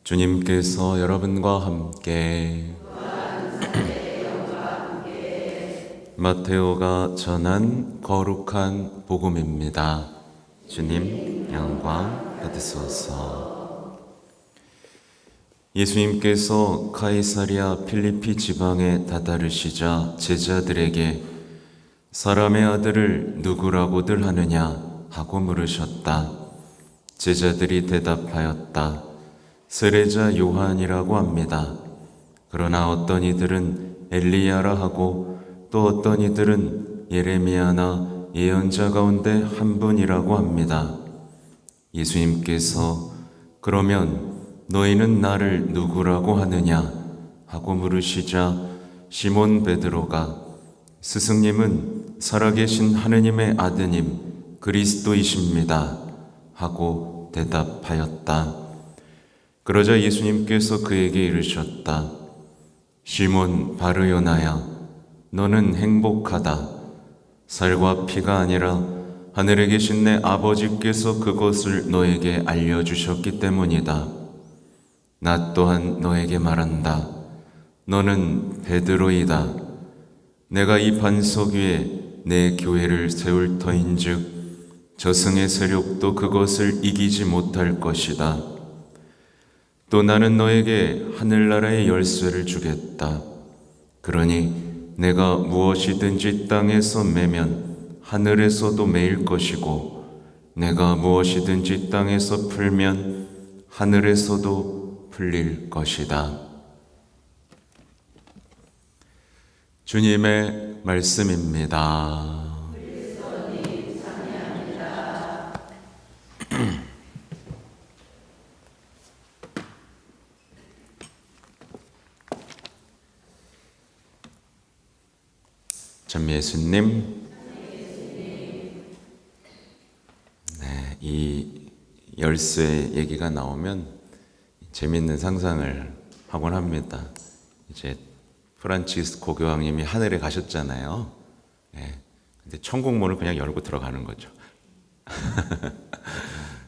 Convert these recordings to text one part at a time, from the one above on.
주님께서 여러분과 함께 마테오가 전한 거룩한 복음입니다. 주님 영광 받으소서. 예수님께서 카이사리아 필리피 지방에 다다르시자 제자들에게 사람의 아들을 누구라고들 하느냐 하고 물으셨다. 제자들이 대답하였다. 세례자 요한이라고 합니다. 그러나 어떤 이들은 엘리야라 하고 또 어떤 이들은 예레미야나 예언자 가운데 한 분이라고 합니다. 예수님께서 그러면 너희는 나를 누구라고 하느냐 하고 물으시자 시몬 베드로가 스승님은 살아계신 하느님의 아드님 그리스도이십니다 하고 대답하였다. 그러자 예수님께서 그에게 이르셨다. 시몬 바르요나야, 너는 행복하다. 살과 피가 아니라 하늘에 계신 내 아버지께서 그것을 너에게 알려주셨기 때문이다. 나 또한 너에게 말한다. 너는 베드로이다. 내가 이 반석 위에 내 교회를 세울 터인즉 저승의 세력도 그것을 이기지 못할 것이다. 또 나는 너에게 하늘나라의 열쇠를 주겠다. 그러니 내가 무엇이든지 땅에서 매면 하늘에서도 매일 것이고 내가 무엇이든지 땅에서 풀면 하늘에서도 풀릴 것이다. 주님의 말씀입니다. 참 예수님, 이 열쇠 얘기가 나오면 재밌는 상상을 하곤 합니다. 이제 프란치스코 교황님이 하늘에 가셨잖아요. 근데 천국문을 그냥 열고 들어가는 거죠.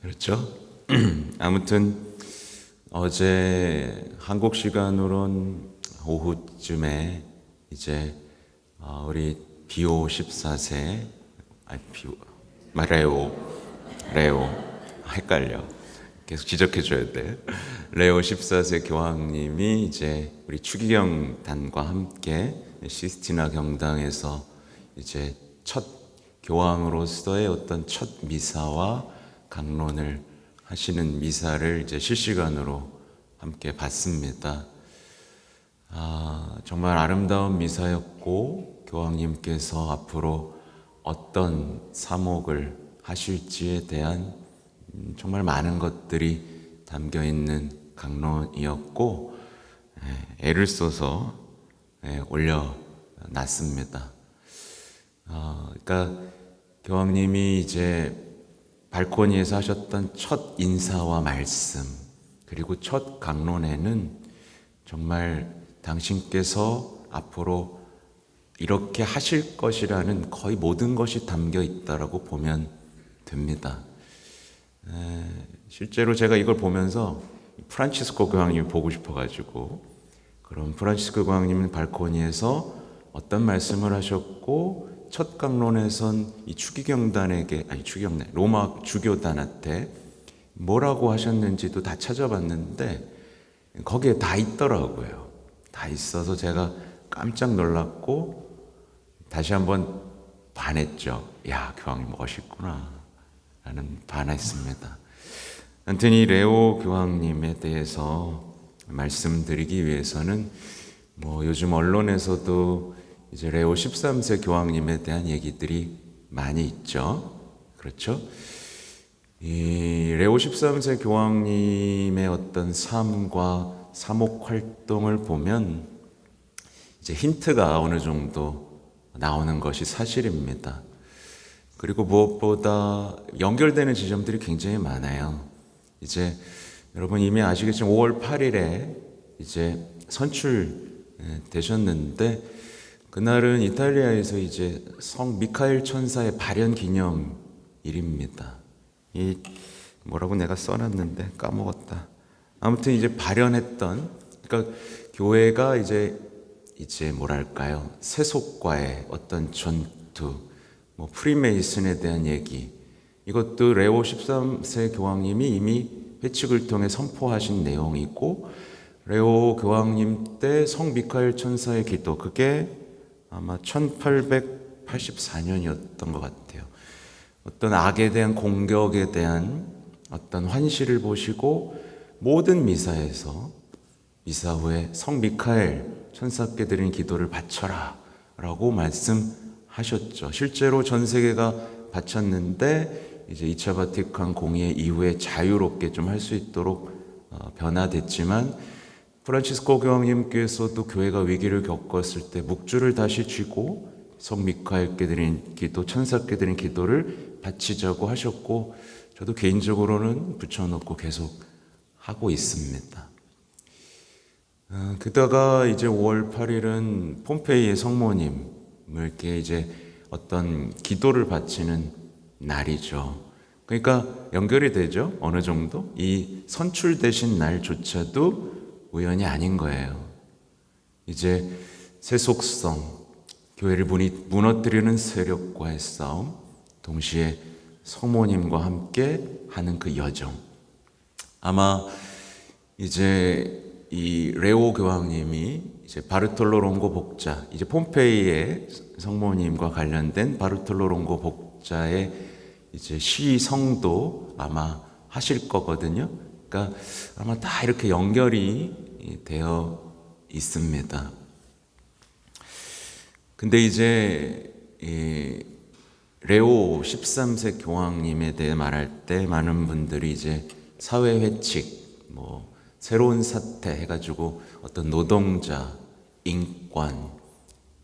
그렇죠? 아무튼 어제 한국 시간으론 오후쯤에 이제 우리 비오 14세, 레오, 헷갈려. 계속 지적해줘야 돼. 레오 14세 교황님이 이제 우리 추기경단과 함께 시스티나 경당에서 이제 첫 교황으로서의 어떤 첫 미사와 강론을 하시는 미사를 이제 실시간으로 함께 봤습니다. 정말 아름다운 미사였고 교황님께서 앞으로 어떤 사목을 하실지에 대한 정말 많은 것들이 담겨 있는 강론이었고 애를 써서 올려놨습니다. 그러니까 교황님이 이제 발코니에서 하셨던 첫 인사와 말씀 그리고 첫 강론에는 정말 당신께서 앞으로 이렇게 하실 것이라는 거의 모든 것이 담겨 있다라고 보면 됩니다. 실제로 제가 이걸 보면서 프란치스코 교황님이 보고 싶어가지고 그럼 프란치스코 교황님은 발코니에서 어떤 말씀을 하셨고 첫 강론에선 이 로마 주교단한테 뭐라고 하셨는지도 다 찾아봤는데 거기에 다 있더라고요. 다 있어서 제가 깜짝 놀랐고 다시 한번 반했죠. 야, 교황님 멋있구나 라는 반했습니다. 아무튼 이 레오 교황님에 대해서 말씀드리기 위해서는 요즘 언론에서도 이제 레오 13세 교황님에 대한 얘기들이 많이 있죠. 그렇죠? 이 레오 13세 교황님의 어떤 삶과 사목 활동을 보면 이제 힌트가 어느 정도 나오는 것이 사실입니다. 그리고 무엇보다 연결되는 지점들이 굉장히 많아요. 이제 여러분 이미 아시겠지만 5월 8일에 이제 선출되셨는데 그날은 이탈리아에서 이제 성 미카엘 천사의 발현 기념일입니다. 이 뭐라고 내가 써놨는데 까먹었다. 아무튼 이제 발현했던, 그러니까 교회가 이제 뭐랄까요, 세속과의 어떤 전투, 뭐 프리메이슨에 대한 얘기, 이것도 레오 13세 교황님이 이미 회칙을 통해 선포하신 내용이고, 레오 교황님 때 성 미카엘 천사의 기도, 그게 아마 1884년이었던 것 같아요. 어떤 악에 대한 공격에 대한 어떤 환시를 보시고 모든 미사에서 미사 후에 성 미카엘 천사께 드린 기도를 바쳐라 라고 말씀하셨죠. 실제로 전 세계가 바쳤는데 이제 2차 바티칸 공의 이후에 자유롭게 좀 할 수 있도록 변화됐지만, 프란치스코 교황님께서도 교회가 위기를 겪었을 때 묵주를 다시 쥐고 성 미카엘께 드린 기도, 천사께 드린 기도를 바치자고 하셨고, 저도 개인적으로는 붙여놓고 계속 하고 있습니다. 그다가 이제 5월 8일은 폼페이의 성모님을 이렇게 이제 어떤 기도를 바치는 날이죠. 그러니까 연결이 되죠. 어느 정도 이 선출되신 날조차도 우연이 아닌 거예요. 이제 세속성, 교회를 무너뜨리는 세력과의 싸움, 동시에 성모님과 함께 하는 그 여정. 아마 이제 이 레오 교황님이 이제 바르톨로 롱고 복자, 이제 폼페이의 성모님과 관련된 바르톨로 롱고 복자의 이제 시성도 아마 하실 거거든요. 그러니까 아마 다 이렇게 연결이 되어 있습니다. 근데 이제 레오 13세 교황님에 대해 말할 때 많은 분들이 이제 사회 회칙, 뭐 새로운 사태 해가지고 어떤 노동자, 인권,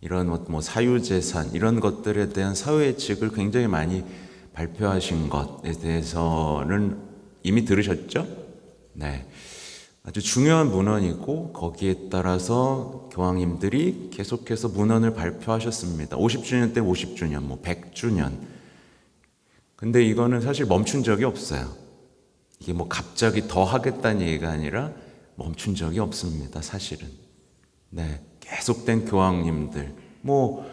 이런 뭐 사유재산 이런 것들에 대한 사회 회칙을 굉장히 많이 발표하신 것에 대해서는 이미 들으셨죠? 네. 아주 중요한 문헌이고 거기에 따라서 교황님들이 계속해서 문헌을 발표하셨습니다. 50주년 때 50주년, 뭐 100주년. 근데 이거는 사실 멈춘 적이 없어요. 이게 뭐 갑자기 더 하겠다는 얘기가 아니라 멈춘 적이 없습니다. 사실은. 네. 계속된 교황님들, 뭐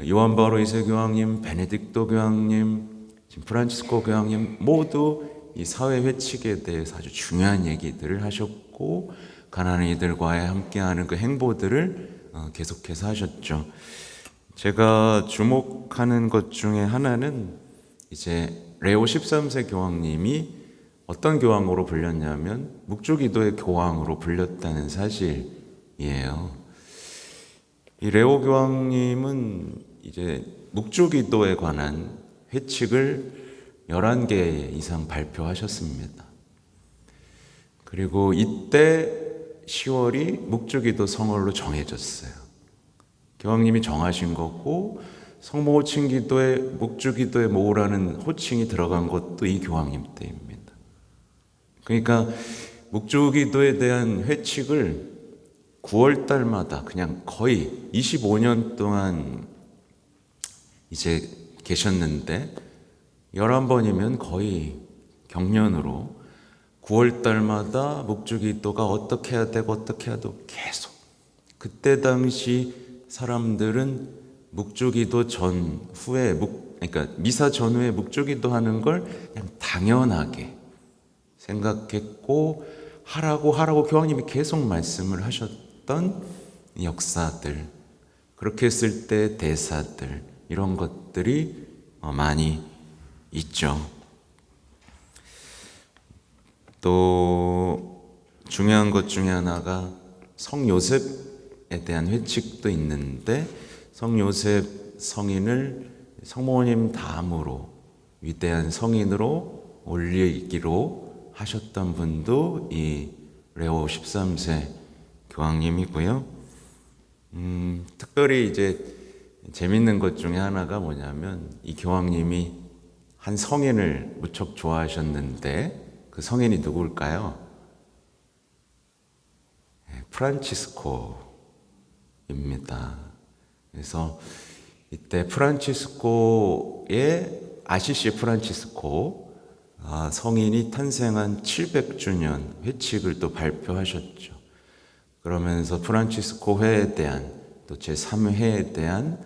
요한 바오로 2세 교황님, 베네딕토 교황님, 지금 프란치스코 교황님 모두 이 사회 회칙에 대해서 아주 중요한 얘기들을 하셨고, 가난한 이들과의 함께하는 그 행보들을 계속해서 하셨죠. 제가 주목하는 것 중에 하나는 이제 레오 13세 교황님이 어떤 교황으로 불렸냐면 묵주기도의 교황으로 불렸다는 사실이에요. 이 레오 교황님은 이제 묵주기도에 관한 회칙을 11개 이상 발표하셨습니다. 그리고 이때 10월이 묵주기도 성월로 정해졌어요. 교황님이 정하신 거고, 성모 호칭 기도에 묵주기도에 모으라는 호칭이 들어간 것도 이 교황님 때입니다. 그러니까 묵주기도에 대한 회칙을 9월 달마다 그냥 거의 25년 동안 이제 계셨는데 11번이면 거의 경년으로 9월 달마다 묵주기도가 어떻게 해야 되고 어떻게 해야 되고 계속. 그때 당시 사람들은 묵주기도 전후에 그러니까 미사 전후에 묵주기도 하는 걸 그냥 당연하게 생각했고, 하라고 교황님이 계속 말씀을 하셨던 역사들, 그렇게 했을 때 대사들, 이런 것들이 많이 있죠. 또 중요한 것 중에 하나가 성 요셉에 대한 회칙도 있는데, 성 요셉 성인을 성모님 다음으로 위대한 성인으로 올리기로 하셨던 분도 이 레오 13세 교황님이고요. 특별히 이제 재밌는 것 중에 하나가 뭐냐면 이 교황님이 한 성인을 무척 좋아하셨는데 그 성인이 누굴까요? 프란치스코입니다. 그래서 이때 프란치스코의 아시시 프란치스코, 성인이 탄생한 700주년 회칙을 또 발표하셨죠. 그러면서 프란치스코 회에 대한 또 제3회에 대한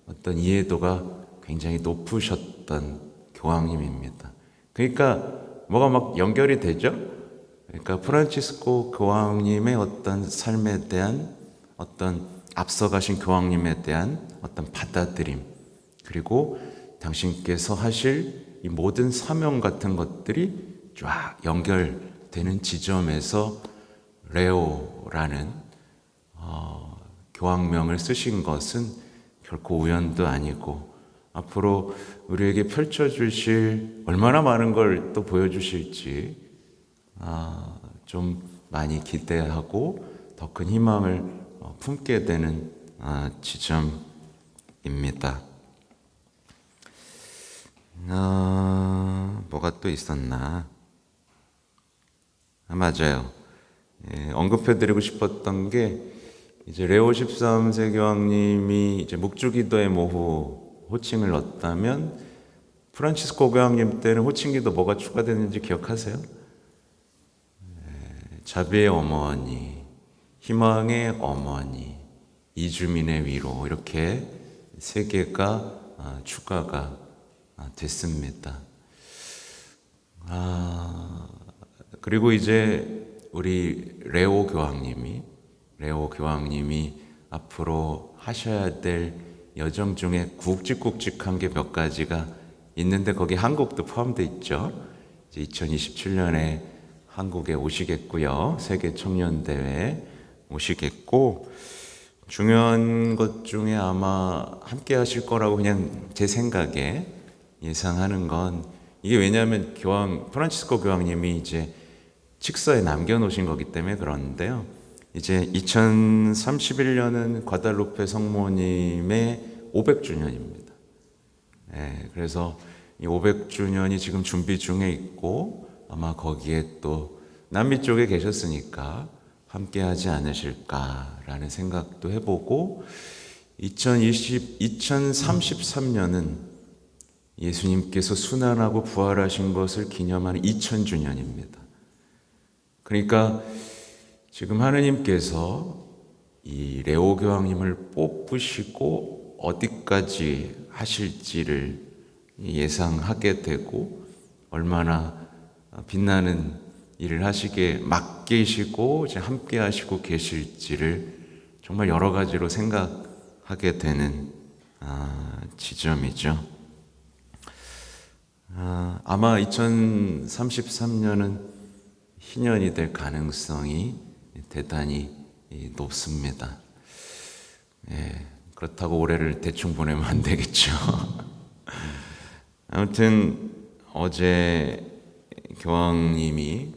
어떤 이해도가 굉장히 높으셨던 교황님입니다. 그러니까 뭐가 막 연결이 되죠? 그러니까 프란치스코 교황님의 어떤 삶에 대한 어떤 앞서가신 교황님에 대한 어떤 받아들임, 그리고 당신께서 하실 이 모든 사명 같은 것들이 쫙 연결되는 지점에서 레오라는 교황명을 쓰신 것은 결코 우연도 아니고, 앞으로 우리에게 펼쳐주실 얼마나 많은 걸 또 보여주실지 좀 많이 기대하고 더 큰 희망을 품게 되는 지점입니다. 뭐가 또 있었나? 맞아요. 언급해드리고 싶었던 게, 이제 레오 13세 교황님이 이제 묵주기도의 모후 호칭을 얻다면, 프란치스코 교황님 때는 호칭기도 뭐가 추가됐는지 기억하세요? 자비의 어머니, 희망의 어머니, 이주민의 위로, 이렇게 세 개가 추가가 됐습니다. 그리고 이제 우리 레오 교황님이 앞으로 하셔야 될 여정 중에 굵직굵직한 게 몇 가지가 있는데, 거기 한국도 포함되어 있죠. 이제 2027년에 한국에 오시겠고요. 세계 청년 대회 오시겠고, 중요한 것 중에 아마 함께 하실 거라고 그냥 제 생각에 예상하는 건, 이게 왜냐하면 프란치스코 교황님이 이제 칙서에 남겨놓으신 거기 때문에 그런데요. 이제 2031년은 과달루페 성모님의 500주년입니다. 그래서 이 500주년이 지금 준비 중에 있고, 아마 거기에 또 남미 쪽에 계셨으니까 함께 하지 않으실까라는 생각도 해보고, 2033년은 예수님께서 순환하고 부활하신 것을 기념하는 2000주년입니다. 그러니까 지금 하느님께서 이 레오 교황님을 뽑으시고 어디까지 하실지를 예상하게 되고, 얼마나 빛나는 일을 하시게 맡기시고 이제 함께 하시고 계실지를 정말 여러 가지로 생각하게 되는 지점이죠. 아마 2033년은 희년이 될 가능성이 대단히 높습니다. 그렇다고 올해를 대충 보내면 안 되겠죠. 아무튼 어제 교황님이,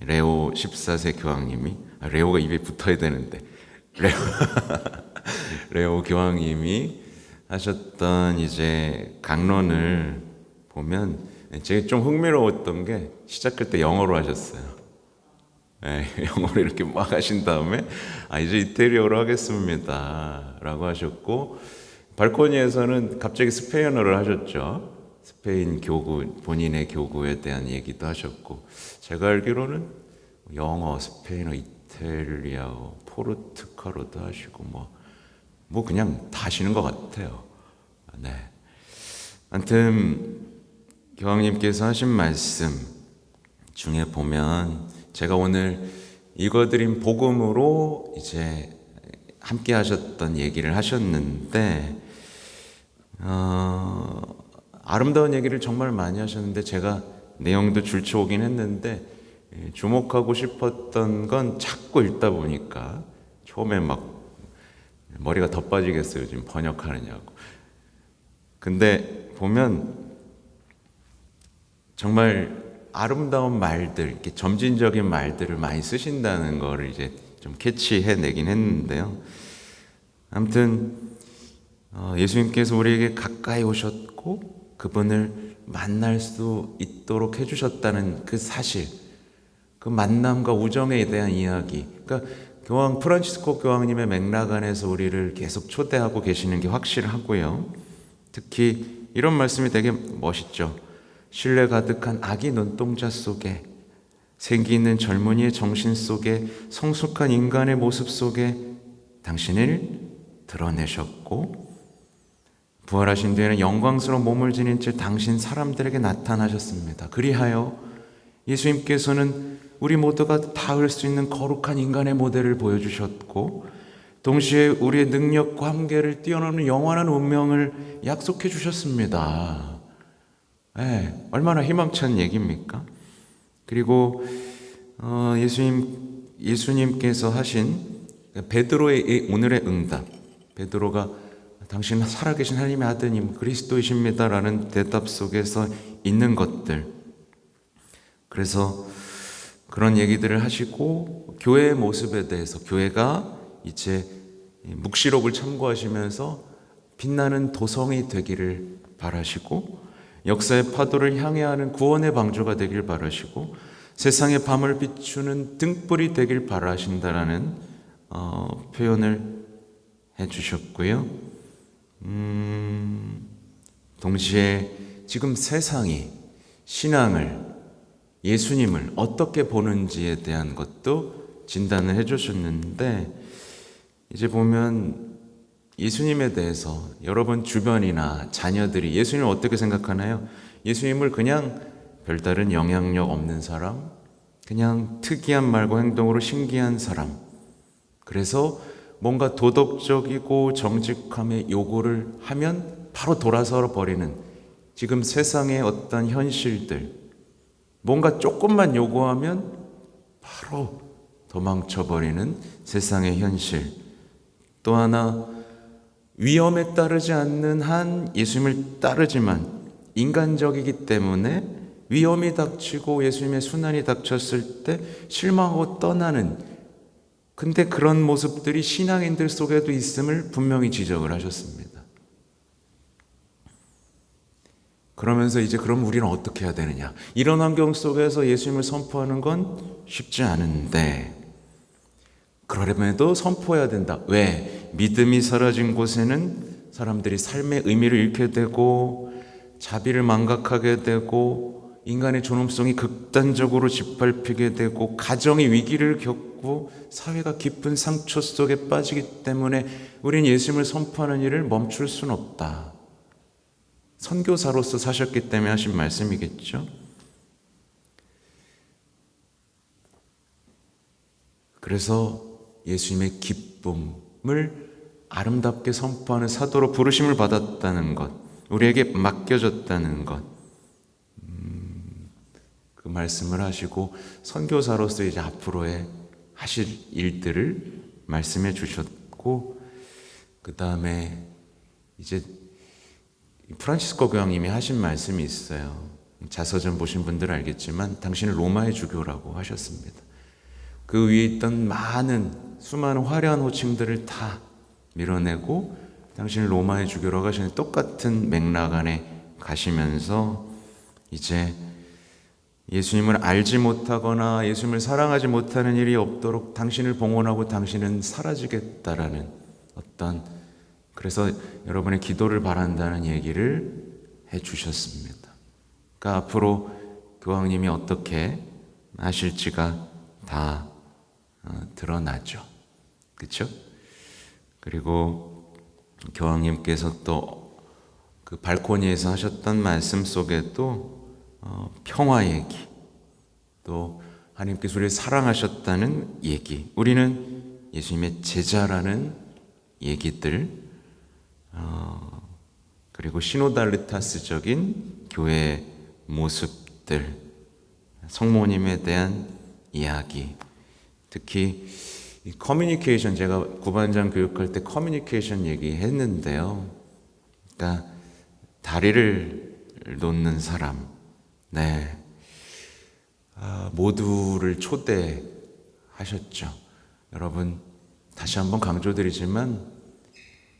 레오 14세 교황님이, 레오가 입에 붙어야 되는데, 레오 교황님이 하셨던 이제 강론을 보면 제가 좀 흥미로웠던 게, 시작할 때 영어로 하셨어요. 영어로 이렇게 막 하신 다음에 이제 이태리어로 하겠습니다 라고 하셨고, 발코니에서는 갑자기 스페인어를 하셨죠. 스페인 교구, 본인의 교구에 대한 얘기도 하셨고, 제가 알기로는 영어, 스페인어, 이탈리아어, 포르투갈어도 하시고 뭐 그냥 다 하시는 것 같아요. 아무튼 교황님께서 하신 말씀 중에 보면, 제가 오늘 읽어드린 복음으로 이제 함께 하셨던 얘기를 하셨는데, 아름다운 얘기를 정말 많이 하셨는데, 제가 내용도 줄쳐오긴 했는데 주목하고 싶었던 건, 자꾸 읽다 보니까 처음에 막 머리가 더 빠지겠어요. 지금 번역하느냐고. 근데 보면 정말 아름다운 말들, 이렇게 점진적인 말들을 많이 쓰신다는 거를 이제 좀 캐치해내긴 했는데요. 아무튼 예수님께서 우리에게 가까이 오셨고 그분을 만날 수 있도록 해주셨다는 그 사실, 그 만남과 우정에 대한 이야기, 그러니까 프란치스코 교황님의 맥락 안에서 우리를 계속 초대하고 계시는 게 확실하고요. 특히 이런 말씀이 되게 멋있죠. 신뢰 가득한 아기 눈동자 속에, 생기 있는 젊은이의 정신 속에, 성숙한 인간의 모습 속에 당신을 드러내셨고, 부활하신 뒤에는 영광스러운 몸을 지닌 채 당신 사람들에게 나타나셨습니다. 그리하여 예수님께서는 우리 모두가 닿을 수 있는 거룩한 인간의 모델을 보여주셨고, 동시에 우리의 능력과 한계를 뛰어넘는 영원한 운명을 약속해 주셨습니다. 얼마나 희망찬 얘기입니까? 그리고 예수님께서 하신 베드로의 오늘의 응답, 베드로가 당신은 살아계신 하나님의 아드님 그리스도이십니다라는 대답 속에서 있는 것들, 그래서 그런 얘기들을 하시고, 교회의 모습에 대해서 교회가 이제 묵시록을 참고하시면서 빛나는 도성이 되기를 바라시고, 역사의 파도를 향해 하는 구원의 방주가 되길 바라시고, 세상의 밤을 비추는 등불이 되길 바라신다라는 표현을 해주셨고요. 동시에 지금 세상이 신앙을, 예수님을 어떻게 보는지에 대한 것도 진단을 해주셨는데, 이제 보면 예수님에 대해서 여러분 주변이나 자녀들이 예수님을 어떻게 생각하나요? 예수님을 그냥 별다른 영향력 없는 사람, 그냥 특이한 말과 행동으로 신기한 사람, 그래서 뭔가 도덕적이고 정직함의 요구를 하면 바로 돌아서 버리는 지금 세상의 어떤 현실들, 뭔가 조금만 요구하면 바로 도망쳐버리는 세상의 현실, 또 하나 위험에 따르지 않는 한 예수님을 따르지만 인간적이기 때문에 위험이 닥치고 예수님의 순환이 닥쳤을 때 실망하고 떠나는, 근데 그런 모습들이 신앙인들 속에도 있음을 분명히 지적을 하셨습니다. 그러면서 이제 그럼 우리는 어떻게 해야 되느냐, 이런 환경 속에서 예수님을 선포하는 건 쉽지 않은데, 그러려면도 선포해야 된다. 왜? 믿음이 사라진 곳에는 사람들이 삶의 의미를 잃게 되고, 자비를 망각하게 되고, 인간의 존엄성이 극단적으로 짓밟히게 되고, 가정이 위기를 겪고 사회가 깊은 상처 속에 빠지기 때문에 우린 예수님을 선포하는 일을 멈출 수는 없다. 선교사로서 사셨기 때문에 하신 말씀이겠죠. 그래서 예수님의 기쁨을 아름답게 선포하는 사도로 부르심을 받았다는 것, 우리에게 맡겨졌다는 것, 그 말씀을 하시고 선교사로서 이제 앞으로의 하실 일들을 말씀해 주셨고, 그 다음에 이제 프란치스코 교황님이 하신 말씀이 있어요. 자서전 보신 분들은 알겠지만 당신은 로마의 주교라고 하셨습니다. 그 위에 있던 수많은 화려한 호칭들을 다 밀어내고 당신은 로마의 주교라고 하시는 똑같은 맥락 안에 가시면서 이제 예수님을 알지 못하거나 예수님을 사랑하지 못하는 일이 없도록 당신을 봉헌하고 당신은 사라지겠다라는 어떤, 그래서 여러분의 기도를 바란다는 얘기를 해주셨습니다. 그러니까 앞으로 교황님이 어떻게 하실지가 다 드러나죠. 그렇죠? 그리고 교황님께서 또 그 발코니에서 하셨던 말씀 속에도 평화 얘기, 또 하나님께서 우리를 사랑하셨다는 얘기, 우리는 예수님의 제자라는 얘기들, 그리고 시노달리타스적인 교회의 모습들, 성모님에 대한 이야기, 특히 이 커뮤니케이션, 제가 구반장 교육할 때 커뮤니케이션 얘기했는데요. 그러니까 다리를 놓는 사람, 모두를 초대하셨죠. 여러분, 다시 한번 강조드리지만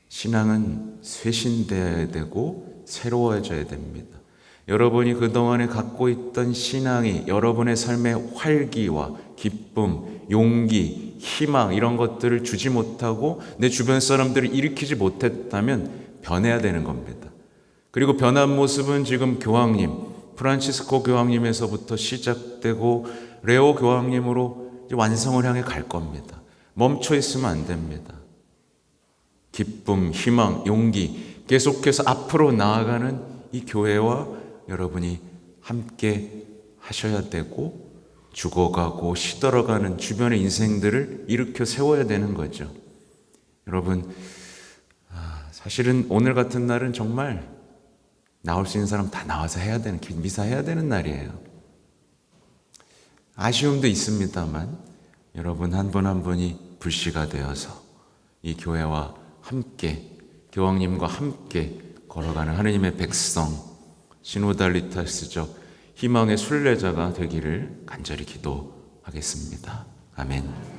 신앙은 쇄신되어야 되고 새로워져야 됩니다. 여러분이 그동안에 갖고 있던 신앙이 여러분의 삶의 활기와 기쁨, 용기, 희망 이런 것들을 주지 못하고 내 주변 사람들을 일으키지 못했다면 변해야 되는 겁니다. 그리고 변한 모습은 지금 교황님, 프란치스코 교황님에서부터 시작되고 레오 교황님으로 이제 완성을 향해 갈 겁니다. 멈춰 있으면 안 됩니다. 기쁨, 희망, 용기 계속해서 앞으로 나아가는 이 교회와 여러분이 함께 하셔야 되고, 죽어가고 시들어가는 주변의 인생들을 일으켜 세워야 되는 거죠. 여러분, 사실은 오늘 같은 날은 정말 나올 수 있는 사람 다 나와서 해야 되는, 미사 해야 되는 날이에요. 아쉬움도 있습니다만 여러분 한 분 한 분이 불씨가 되어서 이 교회와 함께, 교황님과 함께 걸어가는 하느님의 백성, 시노달리타스적 희망의 순례자가 되기를 간절히 기도하겠습니다. 아멘.